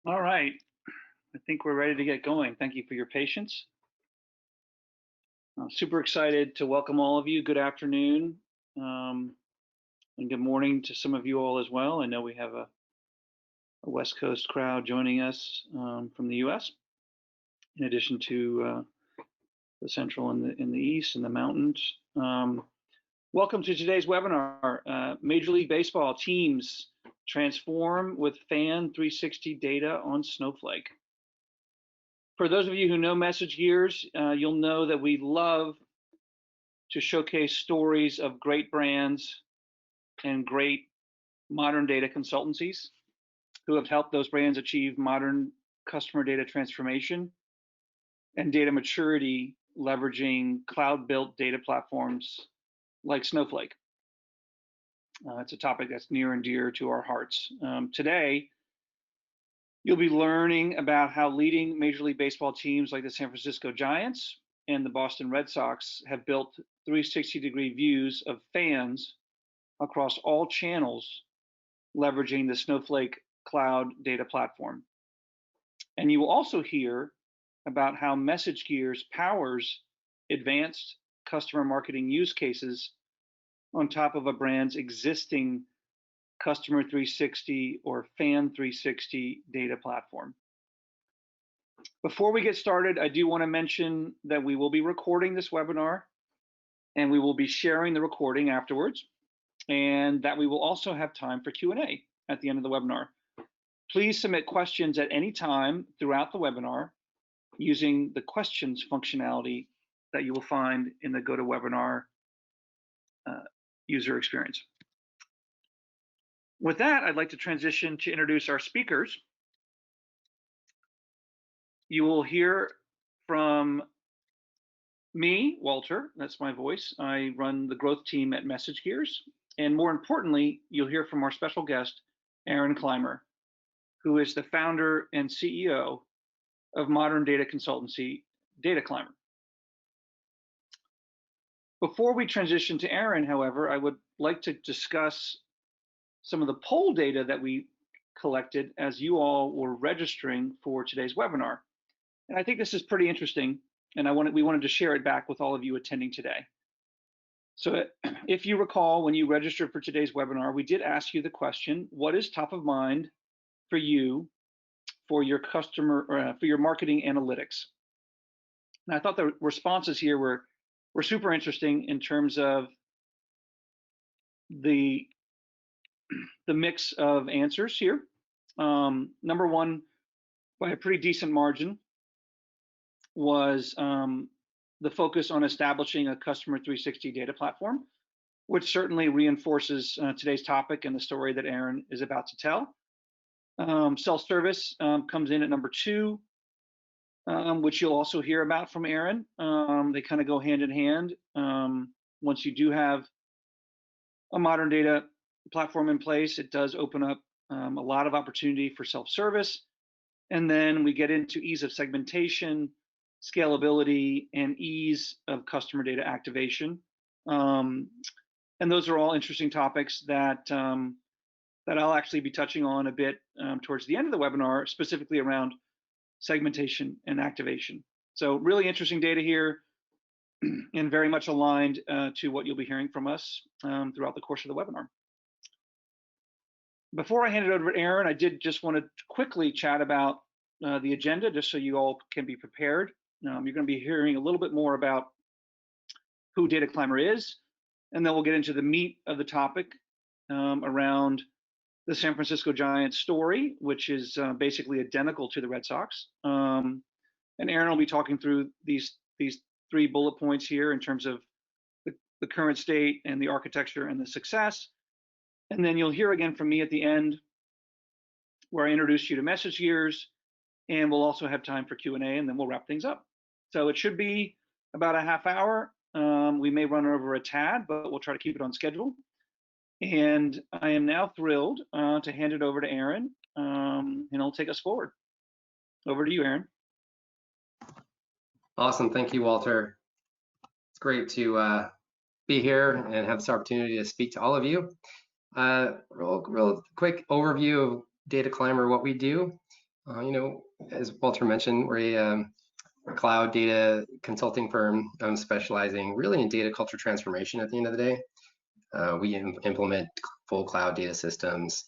All right, I think we're ready to get going. Thank you for your patience. I'm super excited to welcome all of you. Good afternoon, um, and good morning to some of you all as well. I know we have a West Coast crowd joining us from the U.S. in addition to the Central and the East and the mountains. Welcome to today's webinar, Major League Baseball Teams Transform with Fan 360 Data on Snowflake. For those of you who know MessageGears, you'll know that we love to showcase stories of great brands and great modern data consultancies who have helped those brands achieve modern customer data transformation and data maturity, leveraging cloud-built data platforms like Snowflake. It's a topic that's near and dear to our hearts. Today, you'll be learning about how leading Major League Baseball teams like the San Francisco Giants and the Boston Red Sox have built 360-degree views of fans across all channels, leveraging the Snowflake Cloud Data Platform. And you will also hear about how MessageGears powers advanced customer marketing use cases on top of a brand's existing Customer 360 or Fan 360 data platform. Before we get started, I do want to mention that we will be recording this webinar and we will be sharing the recording afterwards, and that we will also have time for Q&A at the end of the webinar. Please submit questions at any time throughout the webinar using the questions functionality that you will find in the GoToWebinar user experience. With that, I'd like to transition to introduce our speakers. You will hear from me, Walter, that's my voice. I run the growth team at MessageGears. And more importantly, you'll hear from our special guest, Data Clymer, who is the founder and CEO of modern data consultancy, Data Clymer. Before we transition to Aaron, however, I would like to discuss some of the poll data that we collected as you all were registering for today's webinar. And I think this is pretty interesting, and we wanted to share it back with all of you attending today. So if you recall, when you registered for today's webinar, we did ask you the question, what is top of mind for you for your for your marketing analytics? And I thought the responses here were super interesting in terms of the mix of answers here. Number one, by a pretty decent margin, was the focus on establishing a customer 360 data platform, which certainly reinforces today's topic and the story that Aaron is about to tell. Self-service comes in at number two, which you'll also hear about from Aaron. They kind of go hand in hand. Once you do have a modern data platform in place, it does open up a lot of opportunity for self-service. And then we get into ease of segmentation, scalability, and ease of customer data activation. And those are all interesting topics that I'll actually be touching on a bit towards the end of the webinar, specifically around segmentation and activation. So really interesting data here and very much aligned to what you'll be hearing from us throughout the course of the webinar. Before I hand it over to Aaron, I did just want to quickly chat about the agenda, just so you all can be prepared. You're going to be hearing a little bit more about who Data Clymer is, and then we'll get into the meat of the topic around the San Francisco Giants story, which is basically identical to the Red Sox. And Aaron will be talking through these three bullet points here in terms of the current state and the architecture and the success. And then you'll hear again from me at the end, where I introduce you to MessageGears, and we'll also have time for Q&A, and then we'll wrap things up. So it should be about a half hour. We may run over a tad, but we'll try to keep it on schedule. And I am now thrilled to hand it over to Aaron, and he'll take us forward. Over to you, Aaron. Awesome, thank you, Walter. It's great to be here and have this opportunity to speak to all of you. Real quick overview of Data Clymer, what we do. As Walter mentioned, we're a cloud data consulting firm specializing really in data culture transformation at the end of the day. We implement full cloud data systems,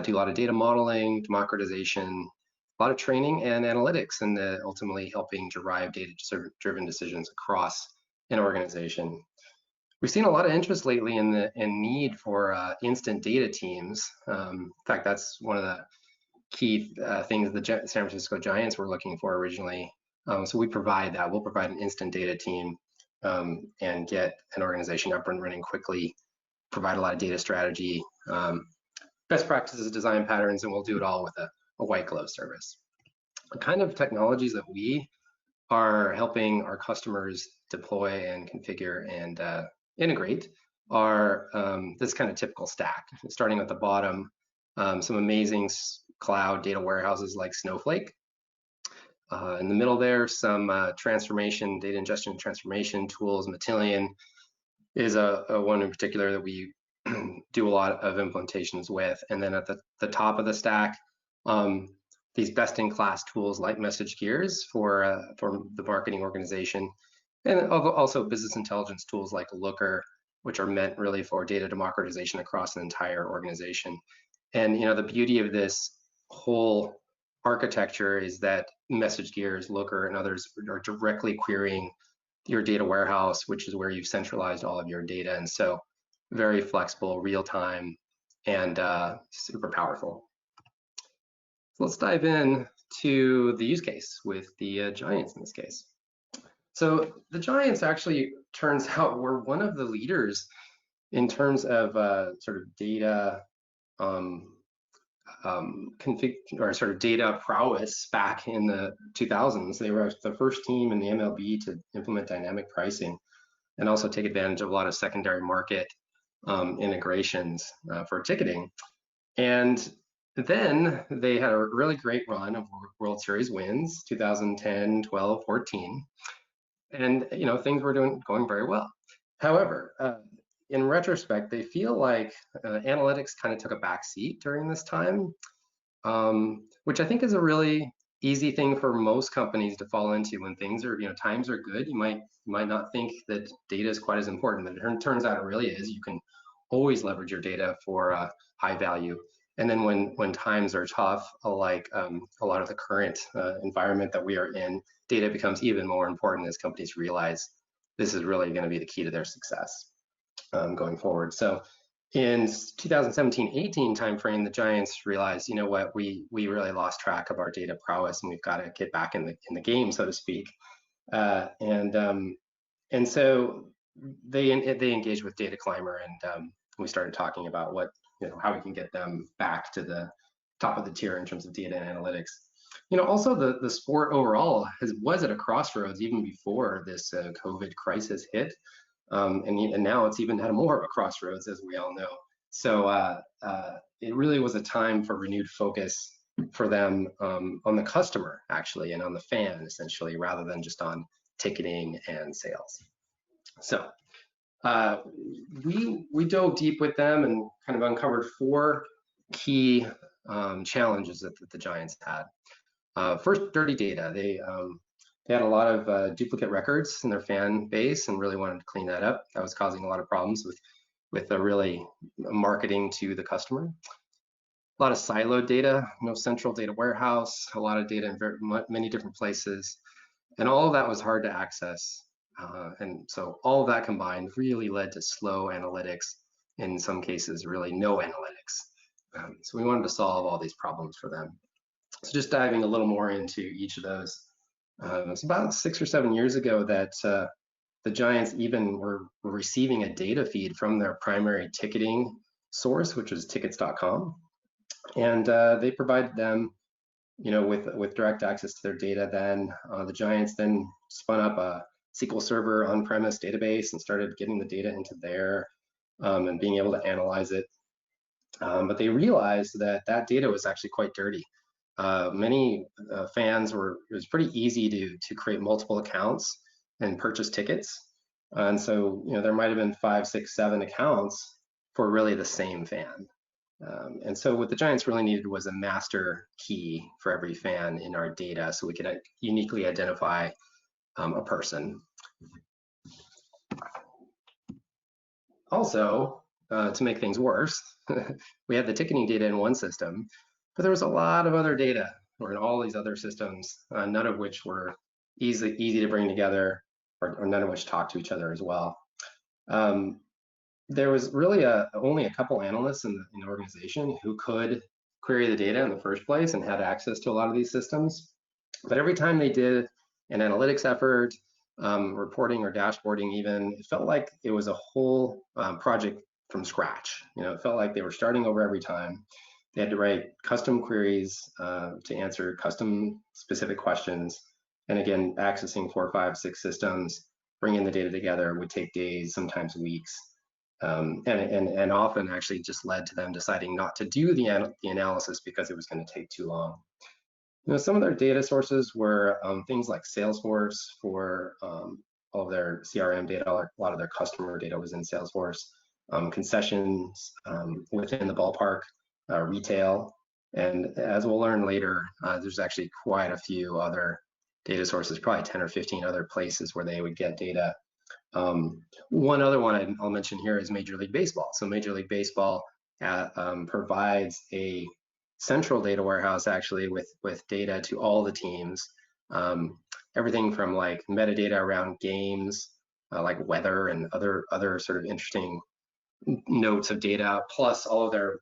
do a lot of data modeling, democratization, a lot of training and analytics, and ultimately helping drive data-driven decisions across an organization. We've seen a lot of interest lately in need for instant data teams. In fact, that's one of the key things the San Francisco Giants were looking for originally. So we provide that. We'll provide an instant data team and get an organization up and running quickly, provide a lot of data strategy, best practices, design patterns, and we'll do it all with a white glove service. The kind of technologies that we are helping our customers deploy and configure and integrate are this kind of typical stack, starting at the bottom, some amazing cloud data warehouses like Snowflake. In the middle there, some transformation, data ingestion transformation tools. Matillion is a one in particular that we do a lot of implementations with. And then at the top of the stack, these best-in-class tools like MessageGears for the marketing organization, and also business intelligence tools like Looker, which are meant really for data democratization across an entire organization. And the beauty of this whole architecture is that MessageGears, Looker, and others are directly querying your data warehouse, which is where you've centralized all of your data. And so very flexible, real-time, and super powerful. So let's dive in to the use case with the Giants in this case. So the Giants actually, turns out, were one of the leaders in terms of sort of data sort of data prowess back in the 2000s. They were the first team in the MLB to implement dynamic pricing and also take advantage of a lot of secondary market integrations for ticketing. And then they had a really great run of World Series wins, 2010, 12, 14. And things were going very well. However, in retrospect, they feel like analytics kind of took a back seat during this time, which I think is a really easy thing for most companies to fall into when things are, times are good. You might not think that data is quite as important, but it turns out it really is. You can always leverage your data for high value. And then when times are tough, like a lot of the current environment that we are in, data becomes even more important as companies realize this is really going to be the key to their success going forward. So in 2017-18 timeframe, the Giants realized, you know what, we really lost track of our data prowess, and we've got to get back in the game, so to speak. And so they engaged with Data Clymer, and we started talking about how we can get them back to the top of the tier in terms of data and analytics. Also the sport overall was at a crossroads even before this COVID crisis hit. And now it's even had more of a crossroads, as we all know. So it really was a time for renewed focus for them on the customer, actually, and on the fan, essentially, rather than just on ticketing and sales. So we dove deep with them and kind of uncovered 4 key challenges that the Giants had. First, dirty data. They had a lot of duplicate records in their fan base and really wanted to clean that up. That was causing a lot of problems with really marketing to the customer. A lot of siloed data, no central data warehouse, a lot of data in many different places. And all of that was hard to access. And so all of that combined really led to slow analytics, in some cases, really no analytics. So we wanted to solve all these problems for them. So just diving a little more into each of those. It's about 6 or 7 years ago that the Giants even were receiving a data feed from their primary ticketing source, which was tickets.com. And they provided them, with direct access to their data. Then the Giants then spun up a SQL Server on-premise database and started getting the data into there and being able to analyze it. But they realized that data was actually quite dirty. Many fans it was pretty easy to create multiple accounts and purchase tickets. And so, there might have been 5, 6, 7 accounts for really the same fan. And so what the Giants really needed was a master key for every fan in our data so we could uniquely identify a person. Also, to make things worse, we had the ticketing data in one system, but there was a lot of other data or in all these other systems, none of which were easy to bring together, or none of which talk to each other as well. There was really only a couple analysts in the organization who could query the data in the first place and had access to a lot of these systems. But every time they did an analytics effort, reporting or dashboarding even, it felt like it was a whole project from scratch. It felt like they were starting over every time. They had to write custom queries to answer custom specific questions. And again, accessing 4, 5, 6 systems, bringing the data together would take days, sometimes weeks. And often actually just led to them deciding not to do the analysis because it was going to take too long. Some of their data sources were things like Salesforce for all of their CRM data. A lot of their customer data was in Salesforce. Concessions within the ballpark, retail, and as we'll learn later, there's actually quite a few other data sources, probably 10 or 15 other places where they would get data. One other one I'll mention here is Major League Baseball. So Major League Baseball provides a central data warehouse actually with data to all the teams. Everything from like metadata around games, like weather and other sort of interesting notes of data, plus all of their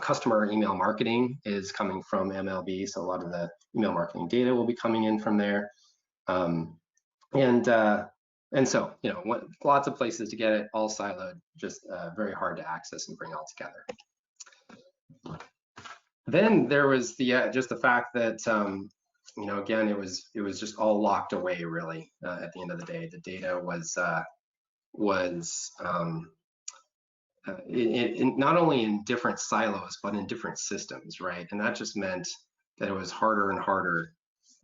customer email marketing is coming from MLB. So a lot of the email marketing data will be coming in from there. And so, lots of places to get it, all siloed, just very hard to access and bring all together. Then there was just the fact that, again, it was just all locked away really at the end of the day. The data was not only in different silos, but in different systems, right? And that just meant that it was harder and harder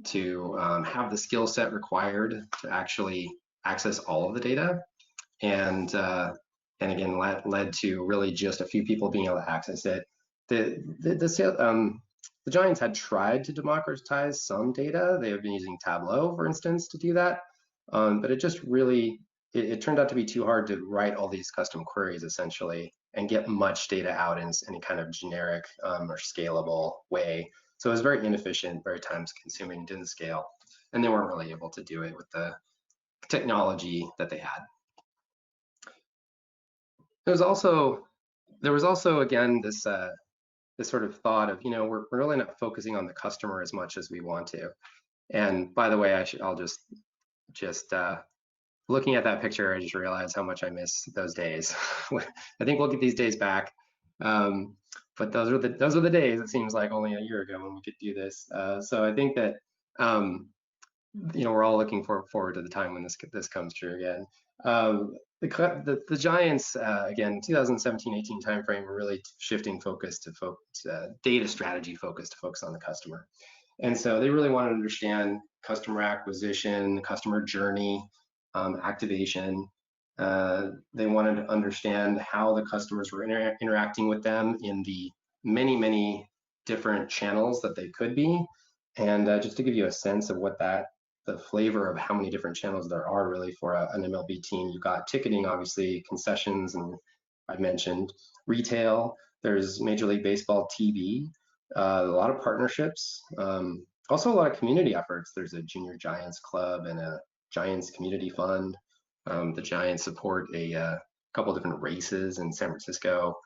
to have the skill set required to actually access all of the data, and again led to really just a few people being able to access it. The Giants had tried to democratize some data. They have been using Tableau, for instance, to do that, but it just really it turned out to be too hard to write all these custom queries essentially and get much data out in any kind of generic or scalable way. So it was very inefficient, very time consuming, didn't scale, and they weren't really able to do it with the technology that they had. There was also again this sort of thought of, we're really not focusing on the customer as much as we want to. And by the way, I'll just looking at that picture, I just realized how much I miss those days. I think we'll get these days back, but those are the days. It seems like only a year ago when we could do this. So I think that we're all looking forward to the time when this comes true again. The Giants, again, 2017-18 timeframe, were really shifting focus to data strategy focus to focus on the customer. And so they really wanted to understand customer acquisition, customer journey, activation. They wanted to understand how the customers were interacting with them in the many different channels that they could be. And just to give you a sense of what the flavor of how many different channels there are really for an MLB team. You've got ticketing, obviously, concessions, and I mentioned retail. There's Major League Baseball TV, a lot of partnerships, also a lot of community efforts. There's a Junior Giants Club and a Giants Community Fund. The Giants support a couple different races in San Francisco.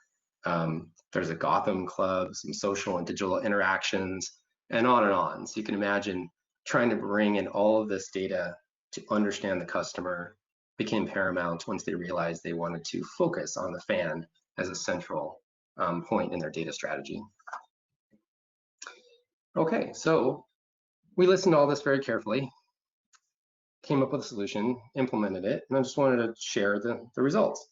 There's a Gotham Club, some social and digital interactions, and on and on. So you can imagine trying to bring in all of this data to understand the customer became paramount once they realized they wanted to focus on the fan as a central point in their data strategy. Okay, so we listened to all this very carefully, came up with a solution, implemented it, and I just wanted to share the results.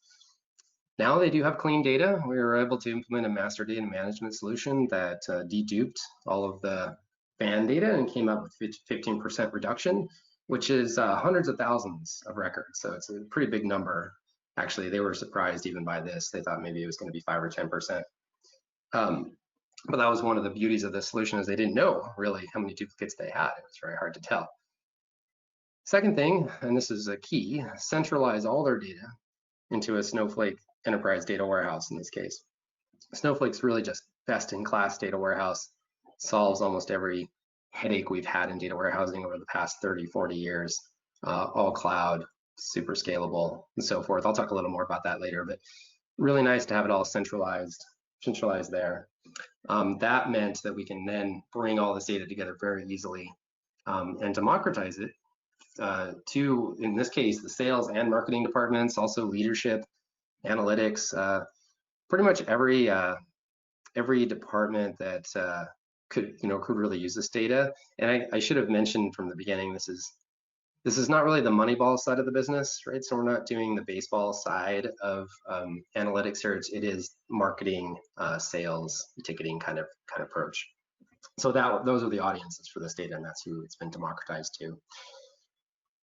Now they do have clean data. We were able to implement a master data management solution that deduped all of the fan data and came up with 15% reduction, which is hundreds of thousands of records. So it's a pretty big number. Actually, they were surprised even by this. They thought maybe it was going to be 5 or 10%. But that was one of the beauties of the solution, is they didn't know really how many duplicates they had. It was very hard to tell. Second thing, and this is a key, centralize all their data into a Snowflake enterprise data warehouse in this case. Snowflake's really just best-in-class data warehouse, solves almost every headache we've had in data warehousing over the past 30, 40 years, all cloud, super scalable, and so forth. I'll talk a little more about that later, but really nice to have it all centralized there. That meant that we can then bring all this data together very easily and democratize it to, in this case, the sales and marketing departments, also leadership, analytics, pretty much every department that could really use this data. And I should have mentioned from the beginning, this is not really the Moneyball side of the business, right? So we're not doing the baseball side of analytics here. It is marketing, sales, ticketing kind of approach. So those are the audiences for this data, and that's who it's been democratized to.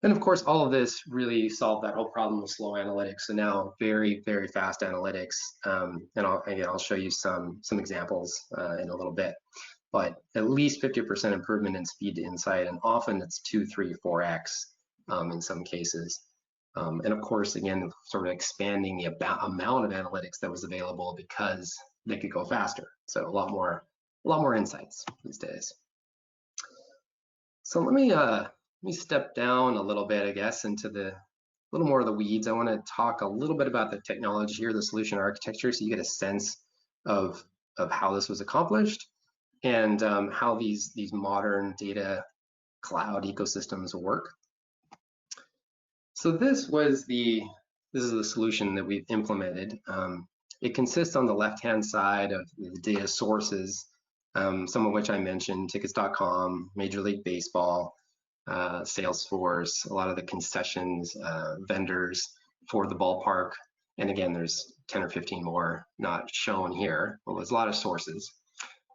And of course, all of this really solved that whole problem of slow analytics. So now very, very fast analytics. And I'll show you some examples in a little bit. But at least 50% improvement in speed to insight, and often it's 2, 3, 4x in some cases. And of course, again, sort of expanding the amount of analytics that was available because they could go faster. So a lot more insights these days. So let me step down a little bit, I guess, into a little more of the weeds. I want to talk a little bit about the technology here, the solution architecture, so you get a sense of how this was accomplished and how these modern data cloud ecosystems work. So this is the solution that we've implemented. It consists on the left-hand side of the data sources, some of which I mentioned: tickets.com, Major League Baseball, Salesforce, a lot of the concessions, vendors for the ballpark. And again, there's 10 or 15 more not shown here. Well, there's a lot of sources.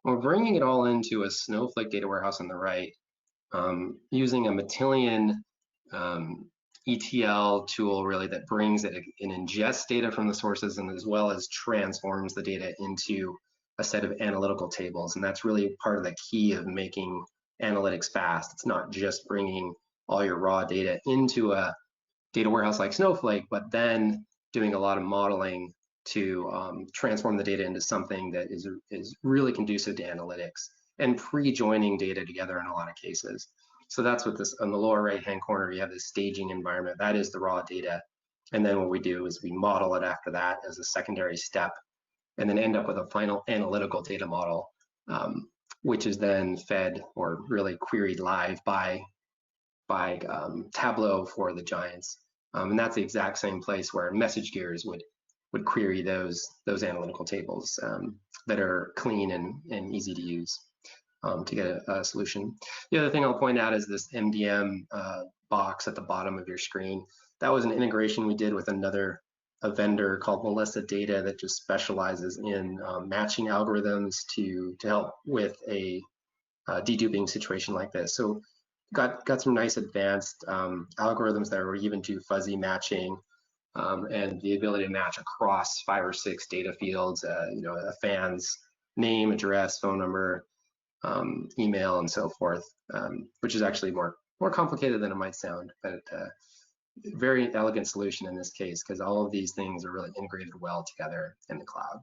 We're bringing it all into a Snowflake data warehouse on the right, using a Matillion ETL tool really that brings it and ingests data from the sources, and as well as transforms the data into a set of analytical tables. And that's really part of the key of making analytics fast. It's not just bringing all your raw data into a data warehouse like Snowflake, but then doing a lot of modeling to transform the data into something that is really conducive to analytics, and pre-joining data together in a lot of cases. So that's what this, on the lower right-hand corner, you have this staging environment. That is the raw data. And then what we do is we model it after that as a secondary step, and then end up with a final analytical data model, which is then fed or really queried live by Tableau for the Giants. And that's the exact same place where MessageGears would query those analytical tables that are clean and easy to use to get a solution. The other thing I'll point out is this MDM box at the bottom of your screen. That was an integration we did with a vendor called Melissa Data that just specializes in matching algorithms to help with a deduping situation like this. So got some nice advanced algorithms that were even do fuzzy matching, and the ability to match across 5 or 6 data fields, a fan's name, address, phone number, email, and so forth, which is actually more complicated than it might sound, but very elegant solution in this case, because all of these things are really integrated well together in the cloud.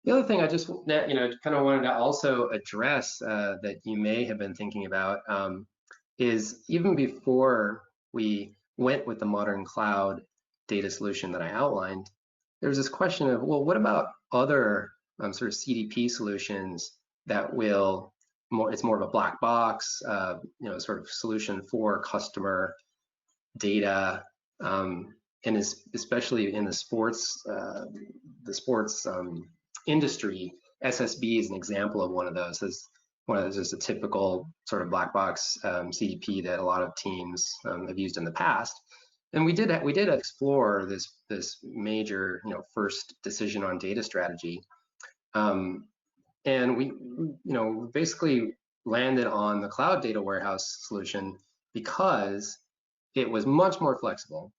The other thing I just kind of wanted to also address that you may have been thinking about is, even before we went with the modern cloud data solution that I outlined, there's this question of, well, what about other sort of CDP solutions that will it's more of a black box, sort of solution for customer data, and especially in the sports industry. SSB is an example of one of those. It's just a typical sort of black box CDP that a lot of teams have used in the past. And we did explore this major first decision on data strategy, and we basically landed on the cloud data warehouse solution because it was much more flexible.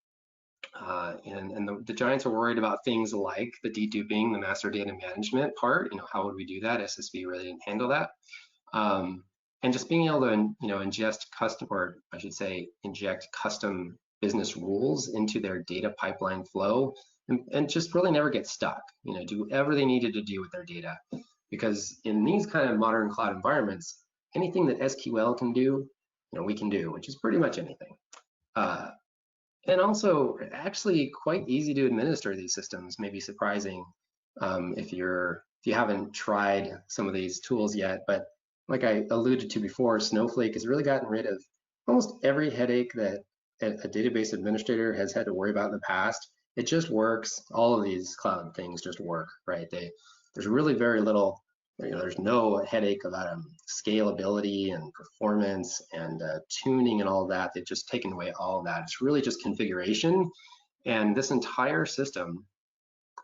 And the Giants are worried about things like the deduping, the master data management part. How would we do that? SSB really didn't handle that. And just being able to, ingest custom, or I should say, inject custom business rules into their data pipeline flow, and just really never get stuck. Do whatever they needed to do with their data, because in these kind of modern cloud environments, anything that SQL can do, we can do, which is pretty much anything. And also, actually, quite easy to administer these systems. May be surprising if you haven't tried some of these tools yet. But like I alluded to before, Snowflake has really gotten rid of almost every headache that a database administrator has had to worry about in the past. It just works. All of these cloud things just work, right? There's really very little. There's no headache about scalability and performance and tuning and all that. They've just taken away all of that. It's really just configuration. And this entire system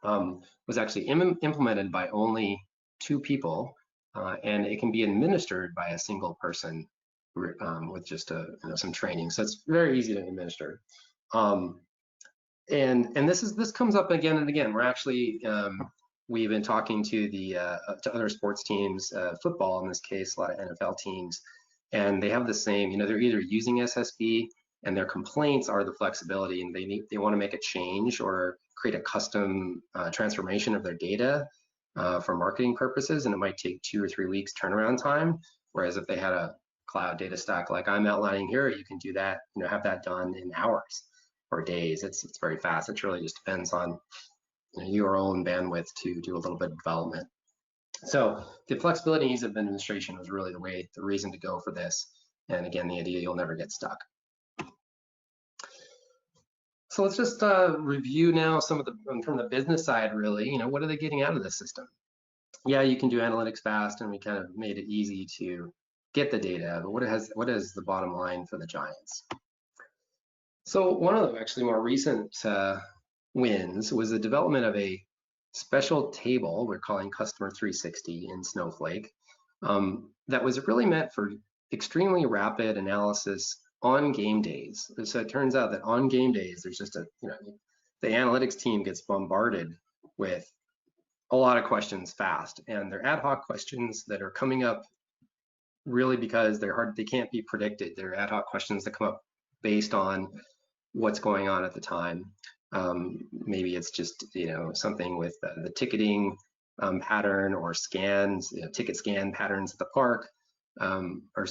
was actually implemented by only 2 people, and it can be administered by a single person with just some training. So it's very easy to administer. And this comes up again and again. We're actually we've been talking to other sports teams, football in this case, a lot of NFL teams, and they have the same. They're either using SSB, and their complaints are the flexibility, and they want to make a change or create a custom transformation of their data for marketing purposes, and it might take 2 or 3 weeks turnaround time. Whereas if they had a cloud data stack like I'm outlining here, you can do that. Have that done in hours or days. It's very fast. It really just depends on your own bandwidth to do a little bit of development. So the flexibility and ease of administration was really the reason to go for this. And again, the idea you'll never get stuck. So let's just review now some of from the business side, really. What are they getting out of this system? Yeah, you can do analytics fast, and we kind of made it easy to get the data, but what is the bottom line for the Giants? So one of the actually more recent wins was the development of a special table we're calling Customer 360 in Snowflake that was really meant for extremely rapid analysis on game days. So it turns out that on game days, there's just the analytics team gets bombarded with a lot of questions fast, and they're ad hoc questions that are coming up really because they can't be predicted. They're ad hoc questions that come up based on what's going on at the time. Maybe it's just something with the ticketing pattern or scans, ticket scan patterns at the park, or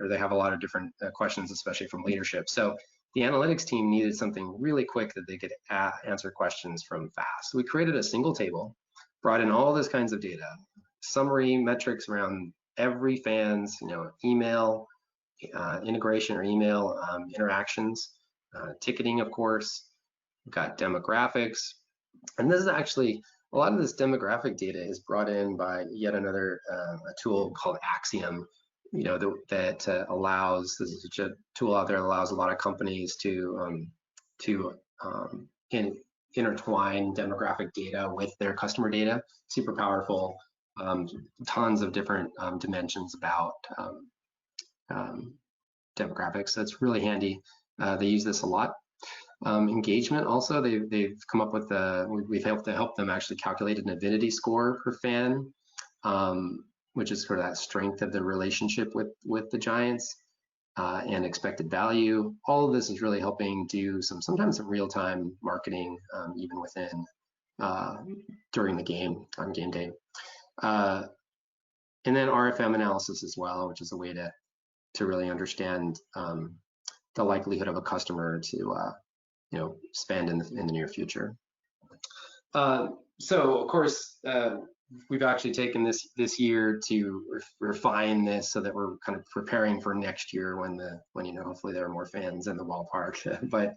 they have a lot of different questions, especially from leadership. So the analytics team needed something really quick that they could answer questions from fast. So we created a single table, brought in all these kinds of data, summary metrics around every fan's email integration or email interactions, ticketing, of course. We've got demographics, and this is actually a lot of this demographic data is brought in by yet another a tool called Axiom. That allows, this is a tool out there that allows a lot of companies to intertwine demographic data with their customer data. Super powerful. Tons of different dimensions about demographics. So it's really handy. They use this a lot. Engagement also, they've come up with we've helped them actually calculate an avidity score per fan, which is for that strength of the relationship with the Giants, and expected value. All of this is really helping do sometimes some real-time marketing, even within during the game on game day. And then RFM analysis as well, which is a way to really understand the likelihood of a customer to spend in the near future. So of course we've actually taken this year to refine this so that we're kind of preparing for next year when hopefully there are more fans in the ballpark. But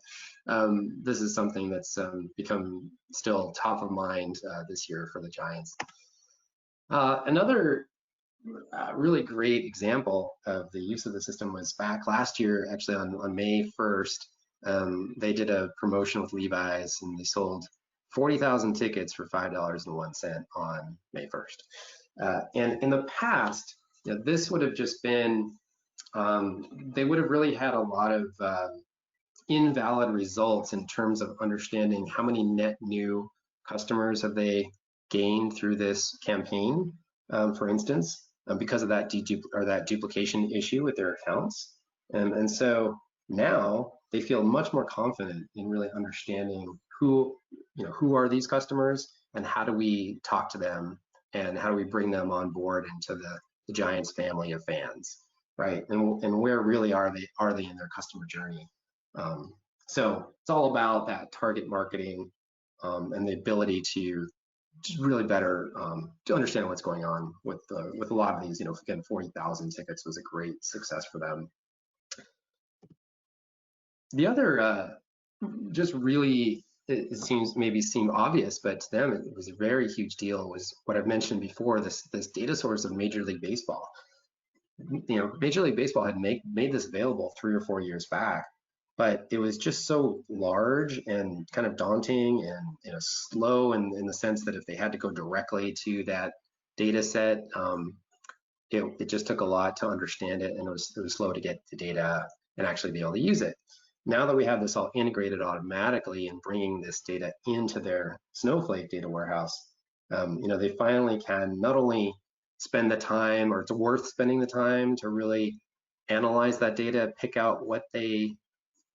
this is something that's become still top of mind this year for the Giants. Another really great example of the use of the system was back last year, actually on May 1st. They did a promotion with Levi's, and they sold 40,000 tickets for $5.01 on May 1st. And in the past, this would have just been, they would have really had a lot of invalid results in terms of understanding how many net new customers have they gained through this campaign, for instance, because of that that duplication issue with their accounts. And so now they feel much more confident in really understanding who are these customers and how do we talk to them and how do we bring them on board into the Giants family of fans, right? And where really are they in their customer journey? So it's all about that target marketing and the ability to really better to understand what's going on with a lot of these. Again, 40,000 tickets was a great success for them. The other, just really, it seem obvious, but to them it was a very huge deal, was what I've mentioned before, this data source of Major League Baseball. Major League Baseball had made this available 3 or 4 years back, but it was just so large and kind of daunting and slow in the sense that if they had to go directly to that data set, it just took a lot to understand it, and it was slow to get the data and actually be able to use it. Now that we have this all integrated automatically and bringing this data into their Snowflake data warehouse, they finally can not only spend the time, or it's worth spending the time to really analyze that data, pick out what they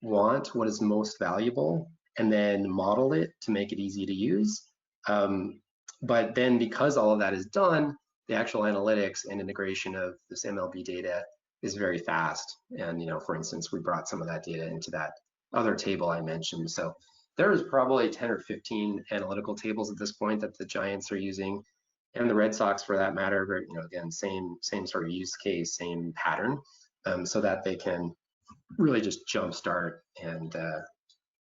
want, what is most valuable, and then model it to make it easy to use. But then because all of that is done, the actual analytics and integration of this MLB data is very fast. And for instance, we brought some of that data into that other table I mentioned. So there's probably 10 or 15 analytical tables at this point that the Giants are using, and the Red Sox for that matter. But again, same sort of use case, same pattern, so that they can really just jumpstart and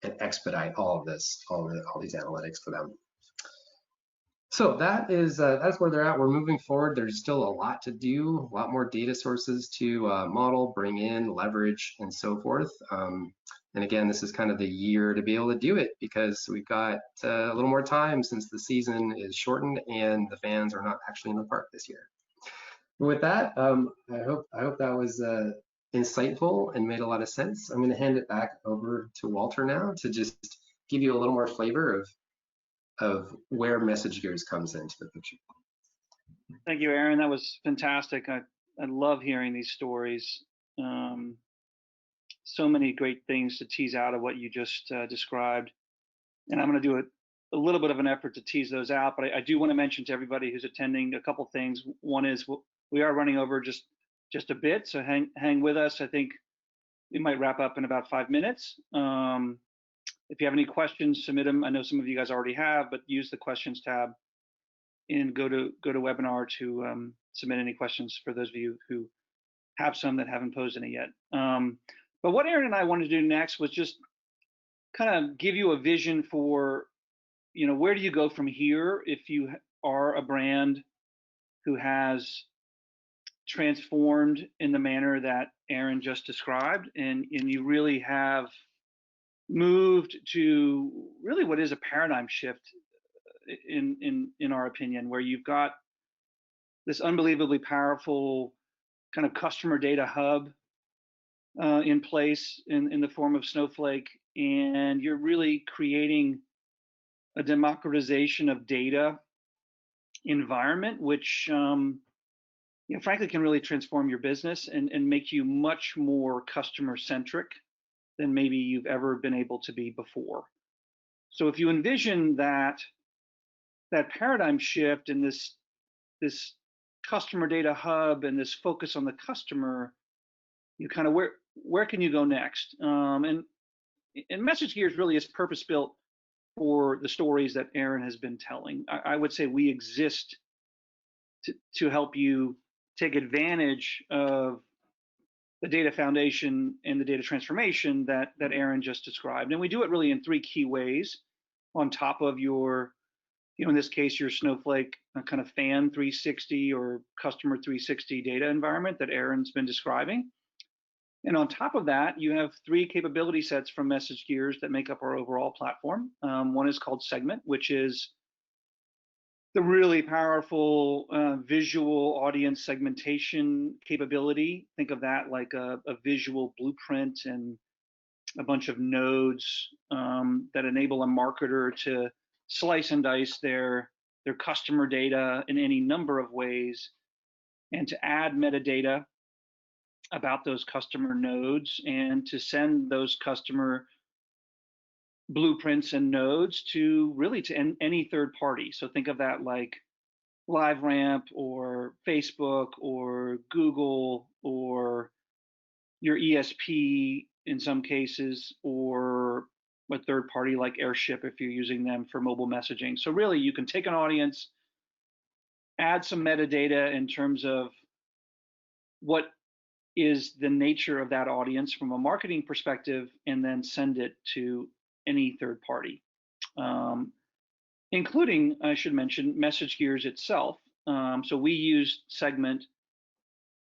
expedite all of this, all these analytics for them. So that's where they're at. We're moving forward. There's still a lot to do, a lot more data sources to model, bring in, leverage, and so forth. And again, this is kind of the year to be able to do it, because we've got a little more time since the season is shortened and the fans are not actually in the park this year. With that, I hope that was insightful and made a lot of sense. I'm going to hand it back over to Walter now to just give you a little more flavor of where MessageGears comes into the picture. Thank you, Aaron. That was fantastic. I love hearing these stories. So many great things to tease out of what you just described. And I'm going to do a little bit of an effort to tease those out, but I do want to mention to everybody who's attending a couple things. One is we are running over just a bit, so hang with us. I think we might wrap up in about 5 minutes. If you have any questions, submit them. I know some of you guys already have, but use the questions tab and go to webinar to submit any questions for those of you who have some that haven't posed any yet. But what Aaron and I wanted to do next was just kind of give you a vision for, where do you go from here if you are a brand who has transformed in the manner that Aaron just described, and you really have moved to really what is a paradigm shift in our opinion, where you've got this unbelievably powerful kind of customer data hub in place in the form of Snowflake, and you're really creating a democratization of data environment, which frankly can really transform your business and make you much more customer centric than maybe you've ever been able to be before. So if you envision that paradigm shift and this customer data hub and this focus on the customer, you kind of where can you go next? And MessageGears really is purpose built for the stories that Aaron has been telling. I would say we exist to help you take advantage of the data foundation and the data transformation that Aaron just described. And we do it really in 3 key ways on top of your, in this case, your Snowflake kind of fan 360 or customer 360 data environment that Aaron's been describing. And on top of that, you have 3 capability sets from MessageGears that make up our overall platform. One is called Segment, which is the really powerful visual audience segmentation capability. Think of that like a visual blueprint and a bunch of nodes that enable a marketer to slice and dice their customer data in any number of ways, and to add metadata about those customer nodes, and to send those customer blueprints and nodes to really to any third party. So think of that like LiveRamp or Facebook or Google or your ESP in some cases, or a third party like Airship if you're using them for mobile messaging. So really you can take an audience, add some metadata in terms of what is the nature of that audience from a marketing perspective, and then send it to any third party, including, I should mention, MessageGears itself. So we use Segment,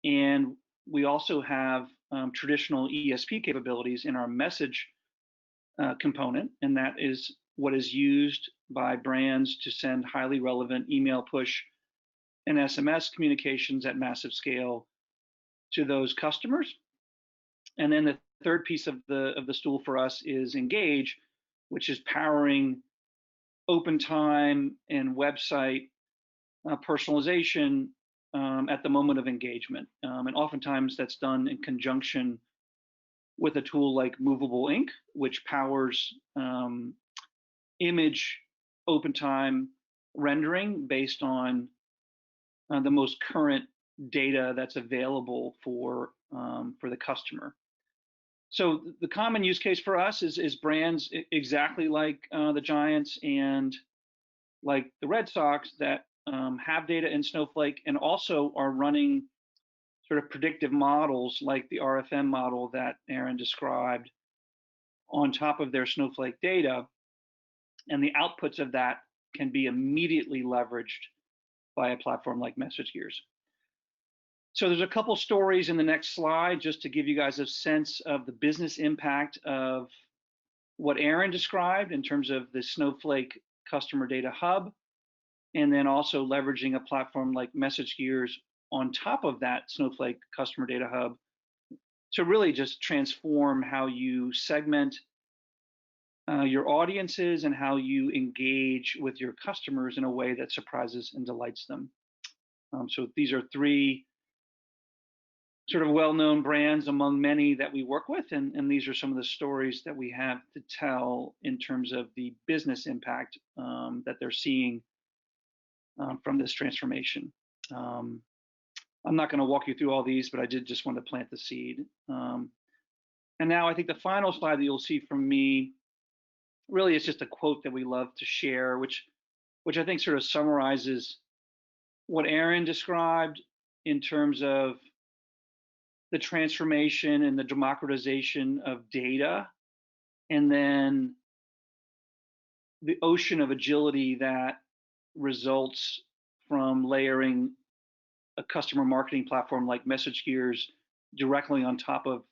and we also have traditional ESP capabilities in our message component, and that is what is used by brands to send highly relevant email push and SMS communications at massive scale to those customers. And then the third piece of the stool for us is Engage, which is powering open time and website personalization at the moment of engagement. And oftentimes that's done in conjunction with a tool like Movable Ink, which powers image open time rendering based on the most current data that's available for the customer. So the common use case for us is brands exactly like the Giants and like the Red Sox that have data in Snowflake and also are running sort of predictive models like the RFM model that Aaron described on top of their Snowflake data, and the outputs of that can be immediately leveraged by a platform like MessageGears. So there's a couple stories in the next slide just to give you guys a sense of the business impact of what Aaron described in terms of the Snowflake Customer Data Hub, and then also leveraging a platform like MessageGears on top of that Snowflake Customer Data Hub to really just transform how you segment your audiences and how you engage with your customers in a way that surprises and delights them. So these are three sort of well-known brands among many that we work with, and these are some of the stories that we have to tell in terms of the business impact that they're seeing from this transformation. I'm not going to walk you through all these, but I did just want to plant the seed. And now I think the final slide that you'll see from me really is just a quote that we love to share, which I think sort of summarizes what Aaron described in terms of the transformation and the democratization of data, and then the ocean of agility that results from layering a customer marketing platform like MessageGears directly on top of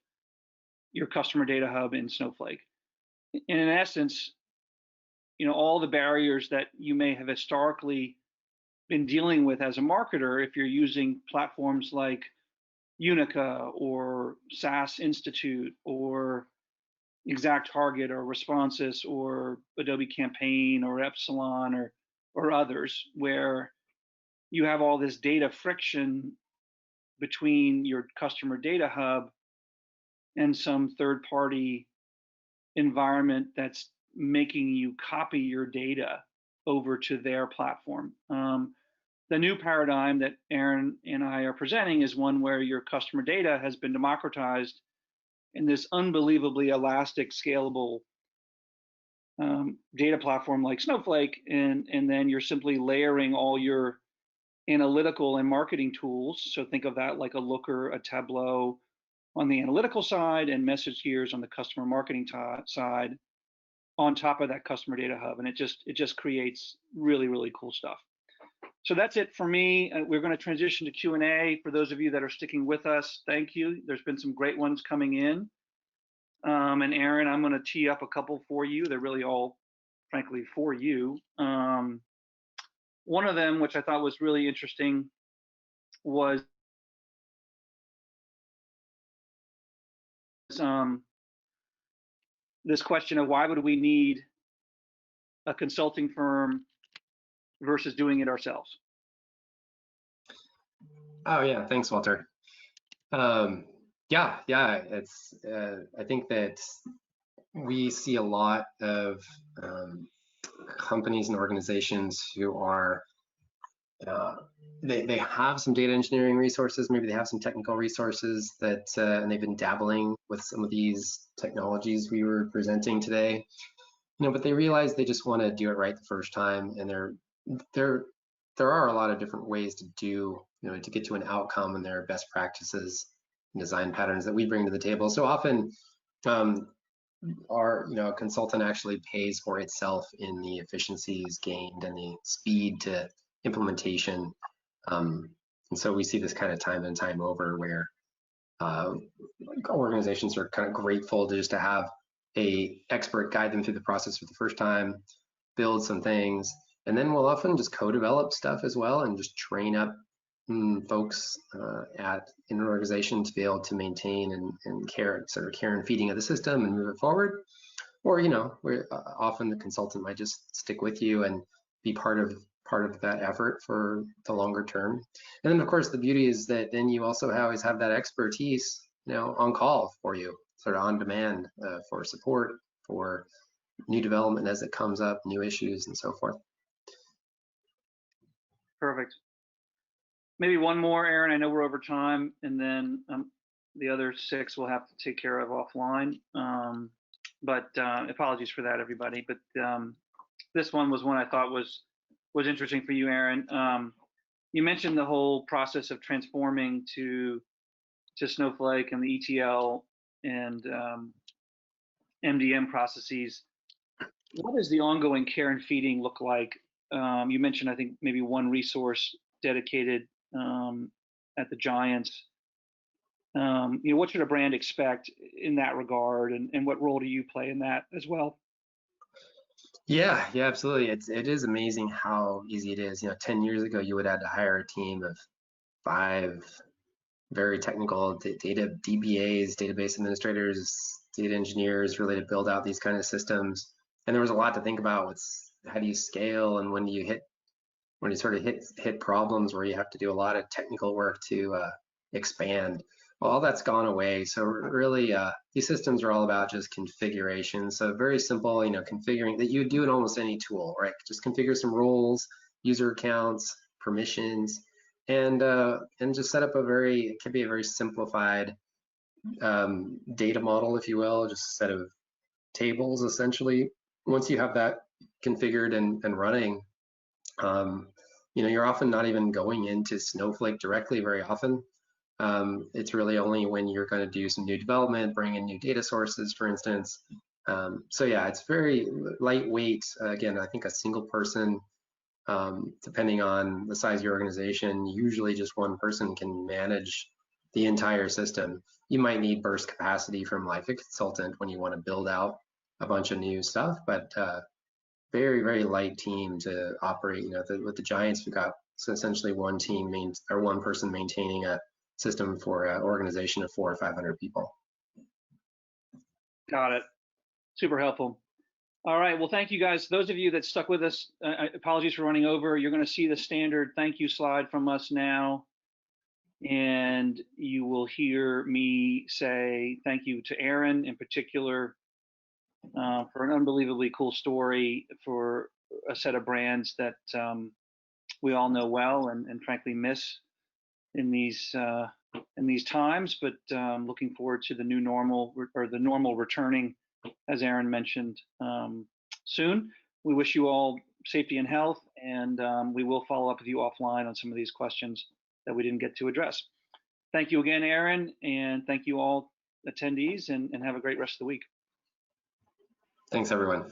your customer data hub in Snowflake. And in essence, you know, all the barriers that you may have historically been dealing with as a marketer, if you're using platforms like Unica or SaaS Institute or ExactTarget or Responsis or Adobe Campaign or Epsilon or others, where you have all this data friction between your customer data hub and some third-party environment that's making you copy your data over to their platform. The new paradigm that Aaron and I are presenting is one where your customer data has been democratized in this unbelievably elastic, scalable data platform like Snowflake, and then you're simply layering all your analytical and marketing tools. So think of that like a Looker, a Tableau on the analytical side, and MessageGears on the customer marketing side on top of that customer data hub, and it just creates really, really cool stuff. So that's it for me. We're going to transition to Q&A. For those of you that are sticking with us, thank you. There's been some great ones coming in. And Aaron, I'm going to tee up a couple for you. They're really all, frankly, for you. One of them, which I thought was really interesting, was this question of why would we need a consulting firm versus doing it ourselves? Oh yeah, thanks, Walter. Yeah, it's. I think that we see a lot of companies and organizations who are they have some data engineering resources, maybe they have some technical resources that and they've been dabbling with some of these technologies we were presenting today, but they realize they just want to do it right the first time, and there are a lot of different ways to do, to get to an outcome, and there are best practices and design patterns that we bring to the table. So often a consultant actually pays for itself in the efficiencies gained and the speed to implementation. And so we see this kind of time and time over where organizations are kind of grateful to just to have a expert guide them through the process for the first time, build some things, and then we'll often just co-develop stuff as well and just train up folks in an organization to be able to maintain and care and feeding of the system and move it forward. Or often the consultant might just stick with you and be part of that effort for the longer term. And then of course the beauty is that then you also always have that expertise on call for you, sort of on demand, for support, for new development as it comes up, new issues and so forth. Perfect. Maybe one more, Aaron. I know we're over time, and then the other 6 we'll have to take care of offline. But apologies for that, everybody. But this one was one I thought was interesting for you, Aaron. You mentioned the whole process of transforming to Snowflake and the ETL and MDM processes. What does the ongoing care and feeding look like? You mentioned, I think, maybe one resource dedicated at the Giants. What should a brand expect in that regard, and what role do you play in that as well? Yeah, absolutely. It is amazing how easy it is. 10 years ago, you would have to hire a team of 5 very technical data DBAs, database administrators, data engineers, really to build out these kind of systems. And there was a lot to think about with how do you scale, and when you sort of hit problems where you have to do a lot of technical work to expand. Well, all that's gone away. So really, these systems are all about just configuration. So very simple, configuring that you would do in almost any tool, right? Just configure some roles, user accounts, permissions, and just set up it can be a very simplified data model, if you will, just a set of tables essentially. Once you have that configured and running, you're often not even going into Snowflake directly very often. It's really only when you're going to do some new development, bring in new data sources, for instance. So yeah, it's very lightweight. Again, I think a single person, depending on the size of your organization, usually just one person can manage the entire system. You might need burst capacity from like a consultant when you want to build out a bunch of new stuff, but very, very light team to operate. With the Giants, we've got essentially one person maintaining a system for an organization of 400 or 500 people. Got it. Super helpful. All right. Well, thank you guys. Those of you that stuck with us, apologies for running over. You're going to see the standard thank you slide from us now. And you will hear me say thank you to Aaron in particular for an unbelievably cool story for a set of brands that we all know well and frankly miss in these times, but looking forward to the new normal, or the normal returning, as Aaron mentioned, soon. We wish you all safety and health, and we will follow up with you offline on some of these questions that we didn't get to address. Thank you again, Aaron, and thank you all attendees, and have a great rest of the week. Thanks, everyone.